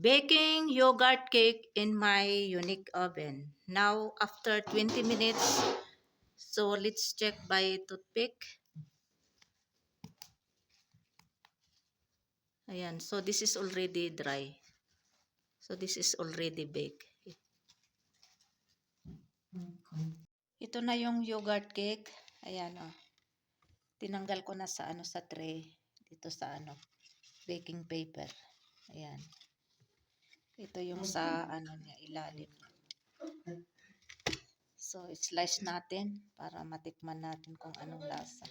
Baking yogurt cake in my unique oven. Now after 20 minutes, so let's check by toothpick. Ayan, so this is already dry. So this is already baked. Ito na yung yogurt cake. Ayan oh. Tinanggal ko na sa sa tray dito sa baking paper. Ayan. Ito yung sa niya ilalim. So slice natin para matikman natin kung anong lasa.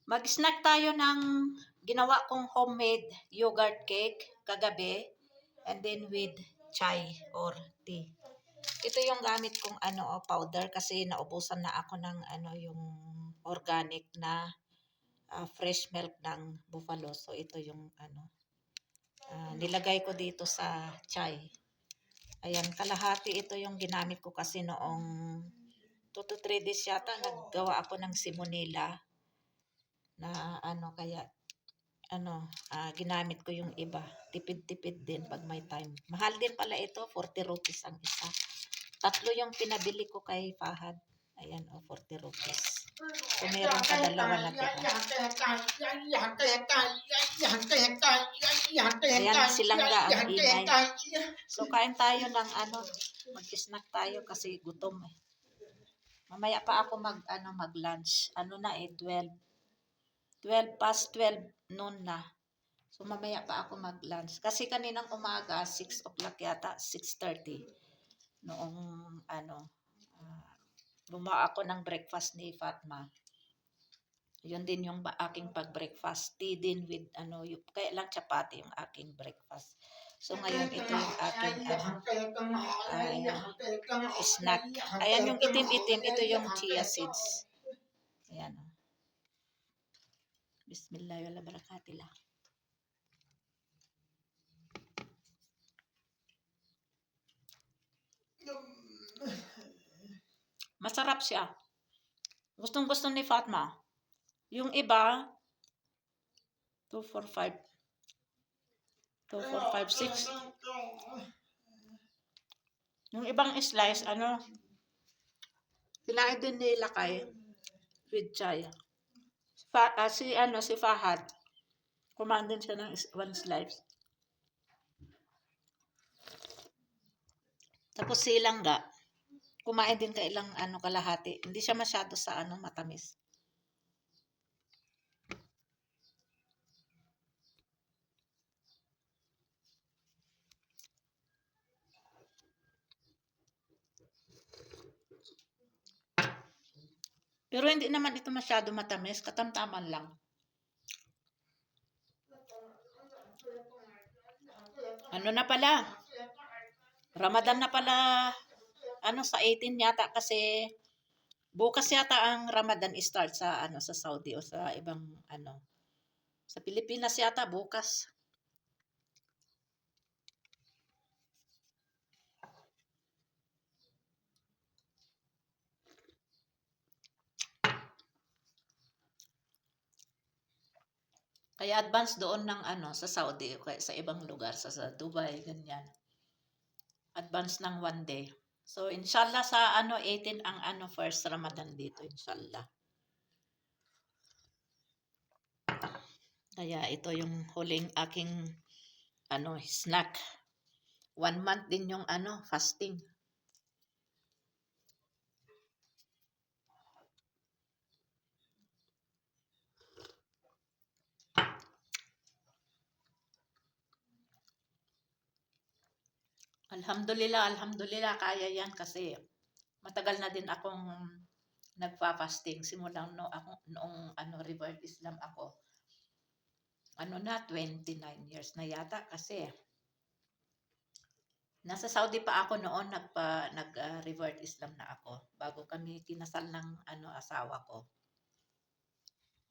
Mag-snack tayo ng ginawa kong homemade yogurt cake kagabi and then with chai or tea. Ito yung gamit kong powder kasi naubusan na ako ng yung organic na fresh milk ng buffalo. So ito yung nilagay ko dito sa chai. Ayan, kalahati ito yung ginamit ko kasi noong 2 to 3 days yata naggawa ako ng simonila na kaya ginamit ko yung iba. Tipid-tipid din pag may time. Mahal din pala ito, 40 rupees ang isa. Tatlo yung pinabili ko kay Fahad. Ayan, 40 rupees. So, meron pa dalawa na tira. Ayan, silangga ang ingay. So, kain tayo ng mag-snack tayo kasi gutom eh. Mamaya pa ako mag-lunch. Na 12 past 12 noon na. So, mamaya pa ako mag-lunch. Kasi kaninang umaga, 6 o'clock yata, 6:30. Noong gumawa ako ng breakfast ni Fatma. Yun din yung aking pag-breakfast. Tea din with kaya lang chapati yung aking breakfast. So ngayon ito yung aking snack. Ayan yung itim-itim, ito yung chia seeds. Ayan. Bismillahirrahmanirrahim. Masarap siya. Gustong-gusto ni Fatma. Yung iba, 2, 4, 5. 2, 4, 5, 6. Yung ibang slice, kinain din nila kay with chai. Si Fahad, kumain din siya ng 1 slice. Tapos si Langga, kumain din ka ilang kalahati. Hindi siya masyado sa matamis. Pero hindi naman ito masyado matamis, katamtaman lang. Na pala? Ramadan na pala. Sa 18 yata kasi bukas yata ang Ramadan start sa sa Saudi o sa ibang sa Pilipinas yata bukas. Kaya advance doon ng sa Saudi o kaya sa ibang lugar sa Dubai ganyan. Advance ng 1 day. So inshallah sa 18 ang first Ramadan dito inshallah. Kaya ito yung huling aking snack. 1 month din yung fasting. Alhamdulillah, alhamdulillah, kaya yan kasi matagal na din akong nagfa-fasting simulang noong ano revert Islam ako. Ano na 29 years na yata kasi nasa Saudi pa ako noon nag Islam na ako bago kami kinasal ng ano asawa ko.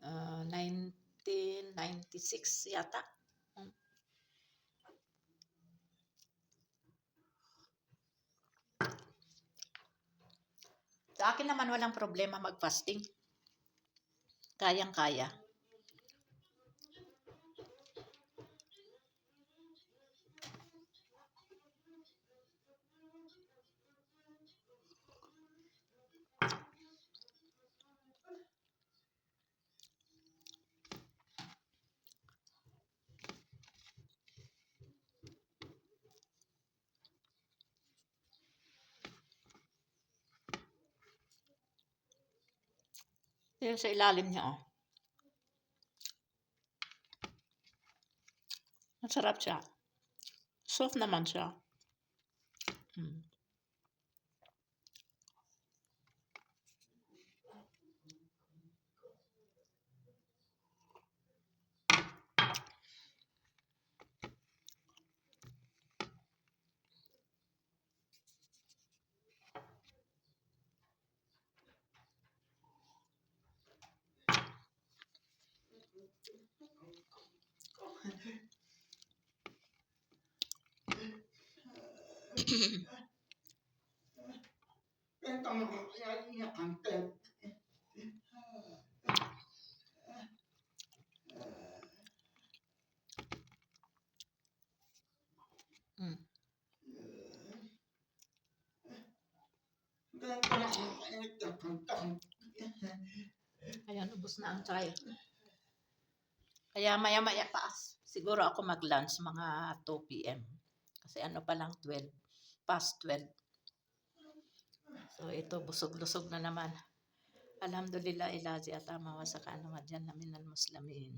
1996 yata. Sa akin naman walang problema mag-fasting. Kayang-kaya. Yun sa ilalim niya, oh. Masarap siya. Soft naman siya. Hmm. Mm. Ayan, ubos na ang chai. Kaya maya-maya pa siguro ako mag-lunch mga 2 p.m. Kasi ano pa lang 12, past 12. So ito, busog-lusog na naman. Alhamdulillah ilazi at amawa sa kanumadyan namin al-Muslimin.